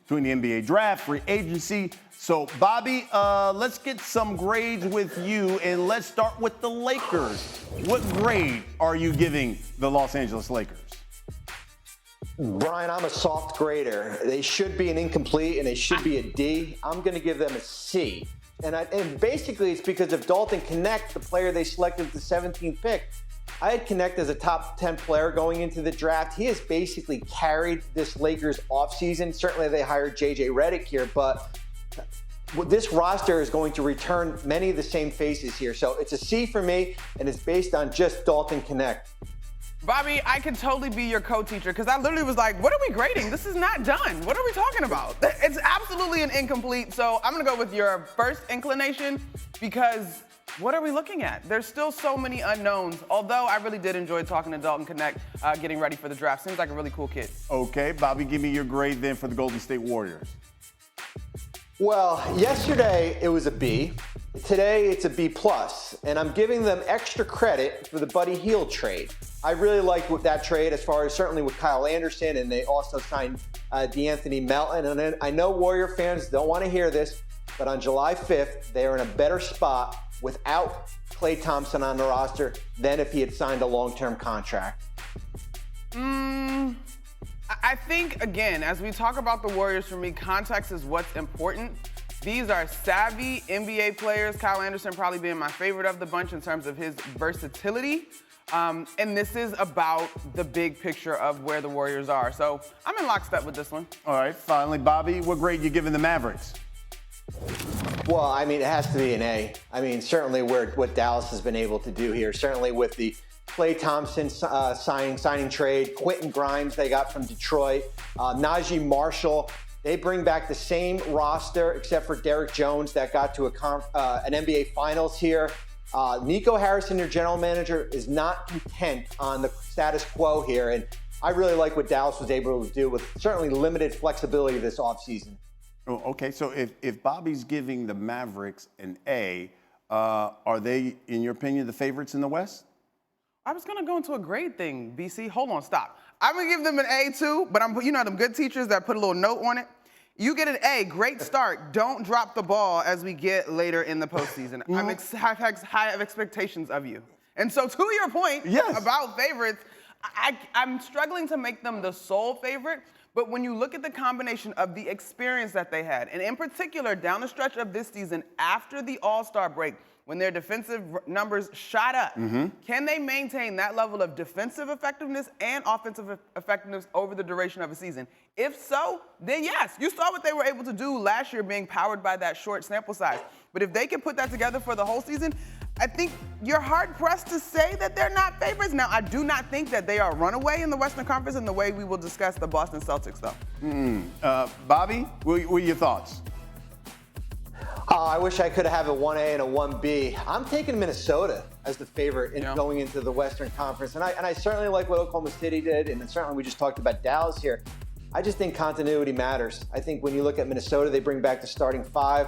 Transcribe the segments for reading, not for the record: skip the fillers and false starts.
between the NBA draft, free agency. So, Bobby, let's get some grades with you, and let's start with the Lakers. What grade are you giving the Los Angeles Lakers? Brian, I'm a soft grader. They should be an incomplete, and they should be a D. I'm going to give them a C. And basically, it's because of Dalton Knecht, the player they selected at the 17th pick. I had Knecht as a top 10 player going into the draft. He has basically carried this Lakers offseason. Certainly, they hired J.J. Redick here, but this roster is going to return many of the same faces here. So it's a C for me, and it's based on just Dalton Knecht. Bobby, I could totally be your co-teacher because I literally was like, what are we grading? This is not done. What are we talking about? It's absolutely an incomplete. So I'm going to go with your first inclination because what are we looking at? There's still so many unknowns, although I really did enjoy talking to Dalton Knecht, getting ready for the draft. Seems like a really cool kid. Okay, Bobby, give me your grade then for the Golden State Warriors. Well, yesterday it was a B. Today it's a B+, and I'm giving them extra credit for the Buddy Hield trade. I really liked that trade as far as certainly with Kyle Anderson, and they also signed DeAnthony Melton. And I know Warrior fans don't want to hear this, but on July 5th, they are in a better spot without Klay Thompson on the roster than if he had signed a long-term contract. I think, again, as we talk about the Warriors, for me, context is what's important. These are savvy NBA players, Kyle Anderson probably being my favorite of the bunch in terms of his versatility. And this is about the big picture of where the Warriors are. So I'm in lockstep with this one. All right, finally, Bobby, what grade you giving the Mavericks? Well, I mean, it has to be an A. I mean, certainly what Dallas has been able to do here, certainly with the Klay Thompson signing trade, Quentin Grimes they got from Detroit, Najee Marshall. They bring back the same roster except for Derrick Jones that got to an NBA Finals here. Nico Harrison, their general manager, is not content on the status quo here, and I really like what Dallas was able to do with certainly limited flexibility this offseason. Oh, okay, so if Bobby's giving the Mavericks an A, are they, in your opinion, the favorites in the West? I was going to go into a grade thing, BC. Hold on, stop. I'm going to give them an A too, but you know them good teachers that put a little note on it? You get an A, great start. Don't drop the ball as we get later in the postseason. I have high expectations of you. And so to your point about favorites, I'm struggling to make them the sole favorite, but when you look at the combination of the experience that they had, and in particular down the stretch of this season after the All-Star break, when their defensive numbers shot up, can they maintain that level of defensive effectiveness and offensive effectiveness over the duration of a season? If so, then yes, you saw what they were able to do last year being powered by that short sample size. But if they can put that together for the whole season, I think you're hard-pressed to say that they're not favorites. Now, I do not think that they are a runaway in the Western Conference in the way we will discuss the Boston Celtics, though. Bobby, what are your thoughts? I wish I could have a 1A and a 1B. I'm taking Minnesota as the favorite going into the Western Conference. And I certainly like what Oklahoma City did, and certainly we just talked about Dallas here. I just think continuity matters. I think when you look at Minnesota, they bring back the starting five.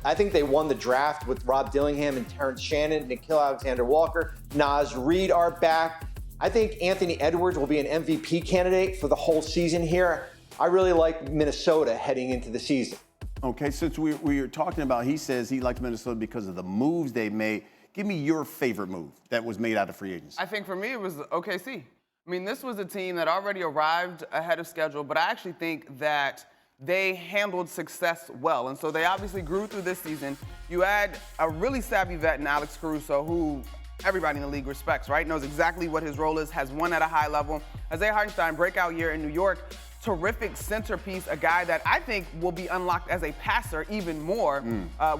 I think they won the draft with Rob Dillingham and Terrence Shannon, Nickeil Alexander-Walker, Naz Reid are back. I think Anthony Edwards will be an MVP candidate for the whole season here. I really like Minnesota heading into the season. Okay, since we were talking about, he says he likes Minnesota because of the moves they made. Give me your favorite move that was made out of free agency. I think for me it was OKC. I mean, this was a team that already arrived ahead of schedule, but I actually think that they handled success well. And so they obviously grew through this season. You add a really savvy vet in Alex Caruso, who everybody in the league respects, right? Knows exactly what his role is, has won at a high level. Isaiah Hartenstein, breakout year in New York. Terrific centerpiece, a guy that I think will be unlocked as a passer even more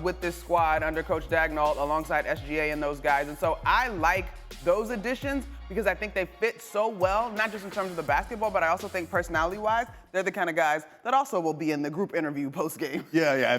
with this squad under Coach Dagnall alongside SGA and those guys. And so I like those additions because I think they fit so well, not just in terms of the basketball, but I also think personality-wise, they're the kind of guys that also will be in the group interview post-game. Yeah.